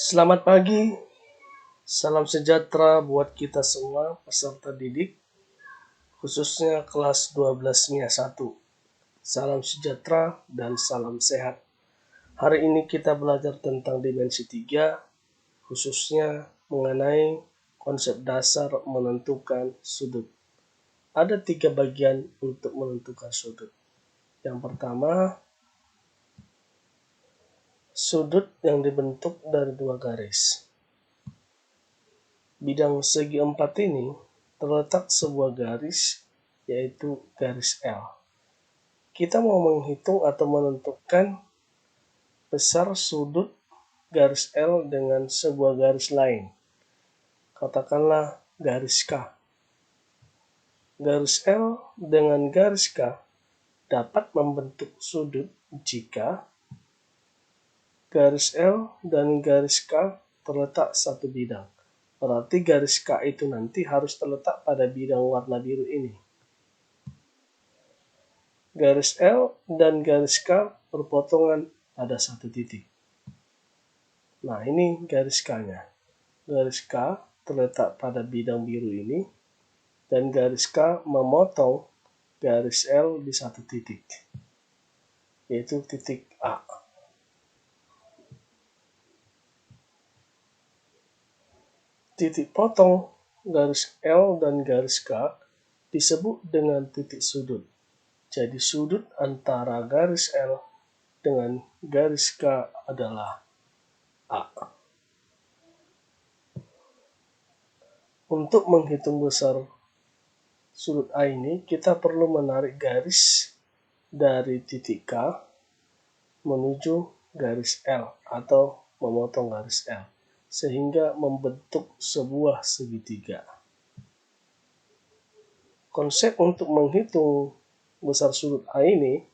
Selamat pagi, salam sejahtera buat kita semua peserta didik, khususnya kelas 12 MIA 1. Salam sejahtera dan salam sehat. Hari ini kita belajar tentang dimensi 3, khususnya mengenai konsep dasar menentukan sudut. Ada 3 bagian untuk menentukan sudut. Yang pertama, sudut yang dibentuk dari 2 garis. Bidang segi 4 ini terletak sebuah garis, yaitu garis L. Kita mau menghitung atau menentukan besar sudut garis L dengan sebuah garis lain. Katakanlah garis K. Garis L dengan garis K dapat membentuk sudut jika garis L dan garis K terletak satu bidang. Berarti garis K itu nanti harus terletak pada bidang warna biru ini. Garis L dan garis K berpotongan pada satu titik. Nah, ini garis K-nya. Garis K terletak pada bidang biru ini, dan garis K memotong garis L di satu titik, yaitu titik A. Titik potong garis L dan garis K disebut dengan titik sudut. Jadi sudut antara garis L dengan garis K adalah A. Untuk menghitung besar sudut A ini, kita perlu menarik garis dari titik K menuju garis L atau memotong garis L, sehingga membentuk sebuah segitiga. Konsep untuk menghitung besar sudut A ini,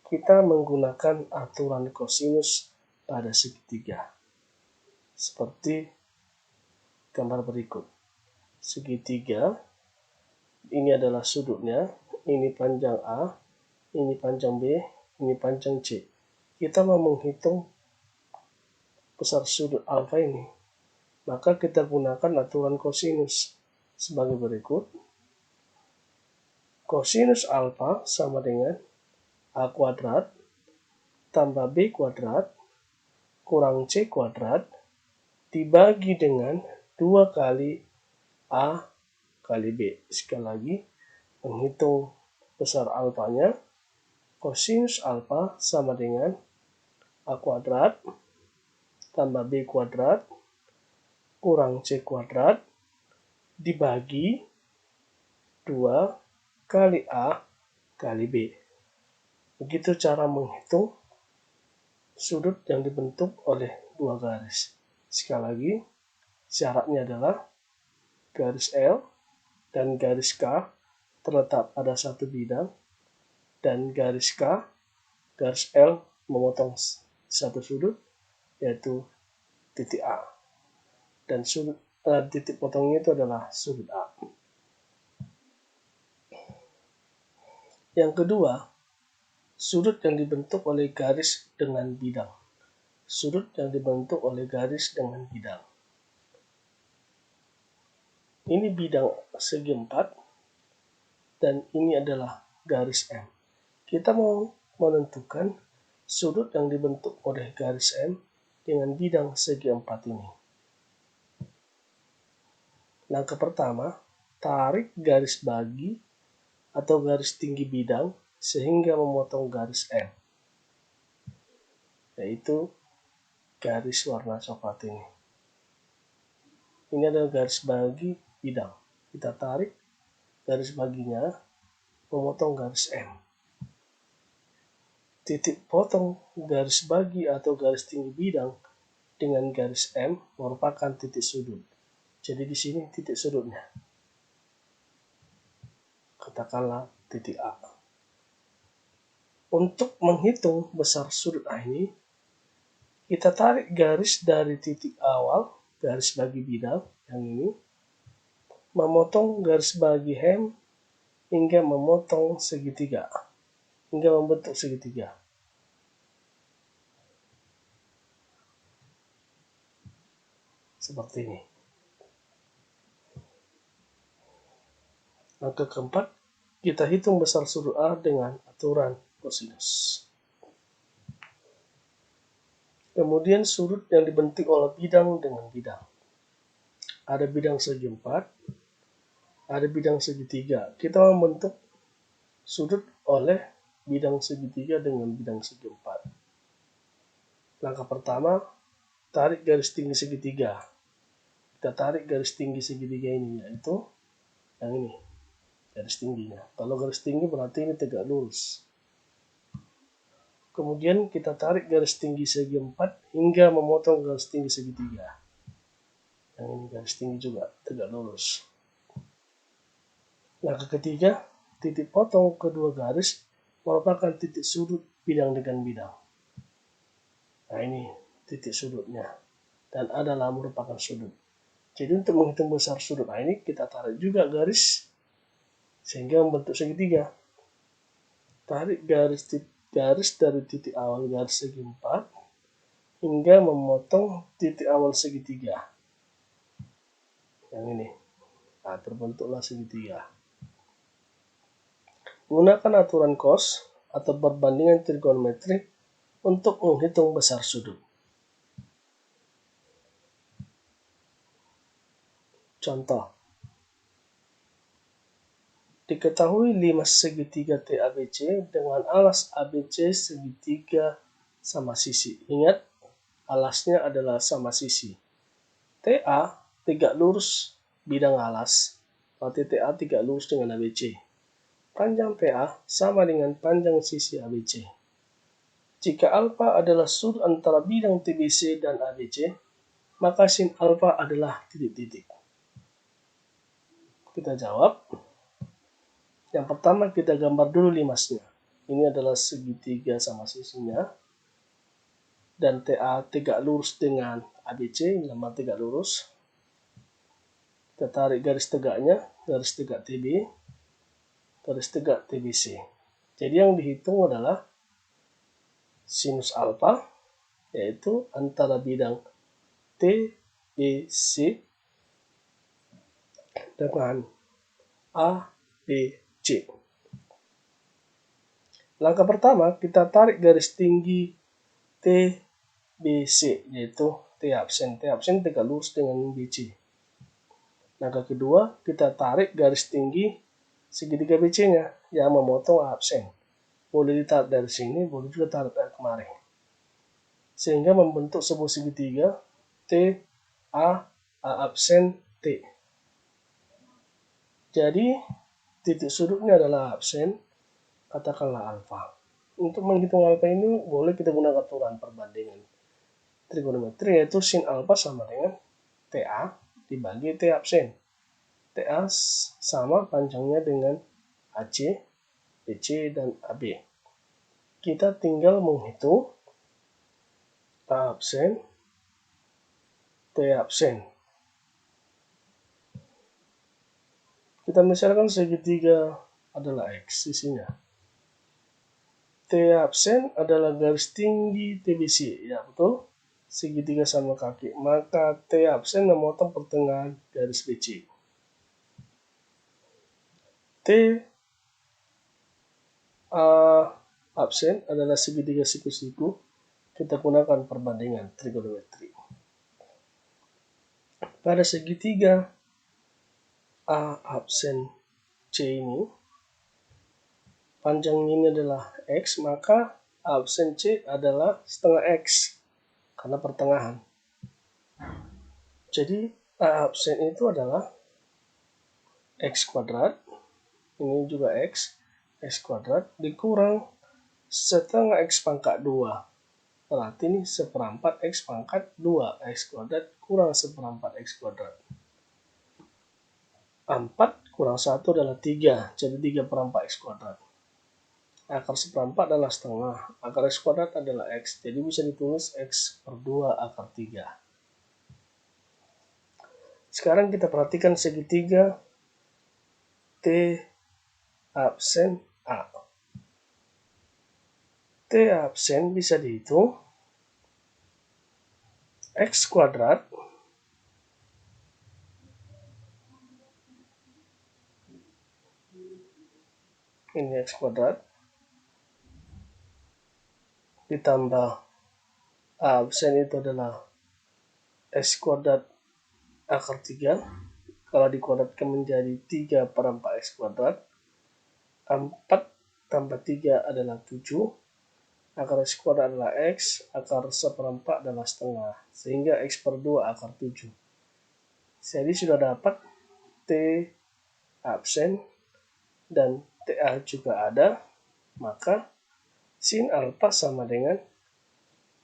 kita menggunakan aturan kosinus pada segitiga. Seperti gambar berikut. Segitiga, ini adalah sudutnya, ini panjang A, ini panjang B, ini panjang C. Kita mau menghitung besar sudut alfa ini, maka kita gunakan aturan kosinus sebagai berikut. Kosinus alfa sama dengan A kuadrat tambah B kuadrat kurang C kuadrat dibagi dengan 2 kali A kali B. Sekali lagi, menghitung besar alfanya, kosinus alfa sama dengan A kuadrat tambah B kuadrat kurang C kuadrat dibagi 2 kali A kali B. Begitu cara menghitung sudut yang dibentuk oleh 2 garis. Sekali lagi, syaratnya adalah garis L dan garis K terletak pada satu bidang, dan garis L memotong satu sudut, yaitu titik A. Dan titik potongnya itu adalah sudut A. Yang kedua, sudut yang dibentuk oleh garis dengan bidang. Sudut yang dibentuk oleh garis dengan bidang. Ini bidang segi 4, dan ini adalah garis M. Kita mau menentukan sudut yang dibentuk oleh garis M dengan bidang segi 4 ini. Langkah pertama, tarik garis bagi atau garis tinggi bidang sehingga memotong garis M, yaitu garis warna coklat ini. Ini adalah garis bagi bidang. Kita tarik garis baginya, memotong garis M. Titik potong garis bagi atau garis tinggi bidang dengan garis M merupakan titik sudut. Jadi di sini titik sudutnya. Katakanlah titik A. Untuk menghitung besar sudut A ini, kita tarik garis dari titik awal, garis bagi bidang yang ini, memotong garis bagi hem hingga memotong segitiga, hingga membentuk segitiga. seperti ini. Langkah keempat, kita hitung besar sudut A dengan aturan kosinus. Kemudian sudut yang dibentuk oleh bidang dengan bidang. Ada bidang segi 4, ada bidang segitiga. Kita membentuk sudut oleh bidang segitiga dengan bidang segi 4. Langkah pertama, tarik garis tinggi segitiga. Kita tarik garis tinggi segitiga ini, yaitu yang ini, garis tingginya. Kalau garis tinggi berarti ini tegak lurus. Kemudian kita tarik garis tinggi segi 4 hingga memotong garis tinggi segitiga. Yang ini garis tinggi juga tegak lurus. Langkah ketiga, titik potong kedua garis merupakan titik sudut bidang dengan bidang. Nah ini titik sudutnya. Dan adalah merupakan sudut. Jadi untuk menghitung besar sudut ini kita tarik juga garis sehingga membentuk segitiga. Tarik garis dari titik awal garis segi 4 hingga memotong titik awal segitiga. Yang ini. Nah, terbentuklah segitiga. Gunakan aturan cos atau perbandingan trigonometri untuk menghitung besar sudut. Contoh. Diketahui 5 segitiga TABC dengan alas ABC segitiga sama sisi. Ingat, alasnya adalah sama sisi. TA tegak lurus bidang alas, berarti TA tegak lurus dengan ABC. Panjang TA sama dengan panjang sisi ABC. Jika alfa adalah sudut antara bidang TBC dan ABC, maka sin alfa adalah titik-titik. Kita jawab. Yang pertama kita gambar dulu limasnya. Ini adalah segitiga sama sisinya. Dan TA tegak lurus dengan ABC, lambang tegak lurus. Kita tarik garis tegaknya, garis tegak TB, garis tegak TBC. Jadi yang dihitung adalah sinus alfa, yaitu antara bidang TBC dengan ABC. Langkah pertama, kita tarik garis tinggi TBC, yaitu T absen. T absen tegak lurus dengan BC. Langkah kedua, kita tarik garis tinggi segitiga BC-nya yang memotong A absen. Boleh ditarik dari sini, boleh juga tarik dari kemarin. Sehingga membentuk sebuah segitiga T, A absen, T. Jadi, titik sudutnya adalah absen, katakanlah alfa. Untuk menghitung alfa ini, boleh kita gunakan aturan perbandingan trigonometri, yaitu sin alfa sama dengan TA dibagi T absen. TA sama panjangnya dengan AC, BC, dan AB. Kita tinggal menghitung A absen, T absen. Kita misalkan segitiga adalah X sisinya. T absen adalah garis tinggi TBC, ya betul? Segitiga sama kaki, maka T absen memotong pertengahan garis BC. T absen adalah segitiga siku-siku, kita gunakan perbandingan trigonometri. Pada segitiga A absen C ini, panjang ini adalah X, maka A absen C adalah setengah X, karena pertengahan. Jadi A absen itu adalah X kuadrat, ini juga X kuadrat, dikurang setengah X pangkat 2. Berarti ini seperempat X pangkat 2, X kuadrat kurang seperempat X kuadrat. 4 kurang 1 adalah 3, jadi 3/4 X kuadrat. Akar seperempat adalah setengah, akar X kuadrat adalah X, jadi bisa ditulis X per 2 akar 3. Sekarang kita perhatikan segitiga T absen A. T absen bisa dihitung X kuadrat ini X kuadrat, ditambah A absen itu adalah X kuadrat akar 3, kalau dikuadratkan menjadi 3/4 X kuadrat, 4 tambah 3 adalah 7, akar X kuadrat adalah X, akar 1/4 adalah setengah, sehingga X per 2 akar 7. Jadi sudah dapat T absen dan TA juga ada, maka sin alfa sama dengan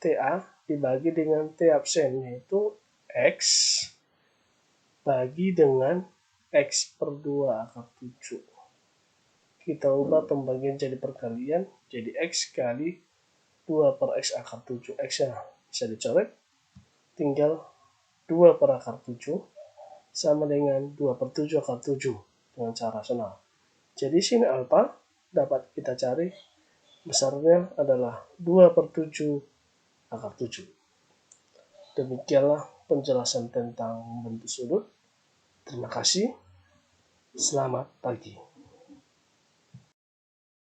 TA dibagi dengan T absen, yaitu X bagi dengan X per 2 akar 7. Kita ubah pembagian jadi perkalian, jadi X kali 2/X akar 7. X-nya bisa dicoret, tinggal 2/7 sama dengan 2/7 akar 7 dengan cara rasional. Jadi sin alfa dapat kita cari besarnya adalah 2/7 akar 7. Demikianlah penjelasan tentang membentuk sudut. Terima kasih. Selamat pagi.